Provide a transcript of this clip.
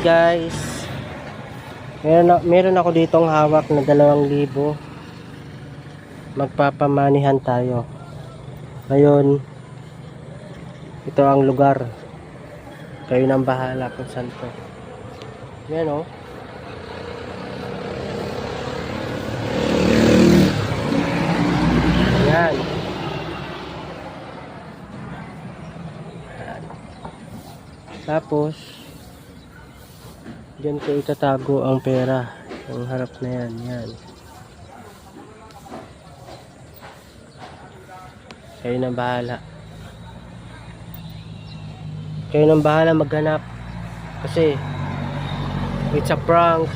guys, meron ako ditong hawak na 2,000. Magpapamanihan tayo. Ngayon, ito ang lugar. Kayo nang bahala kung saan to. Yan o. Yan. Tapos diyan ko itatago ang pera. Ang harap na yan. Yan. Kayo nang bahala. Kayo nang bahala maghanap. Kasi it's a prank.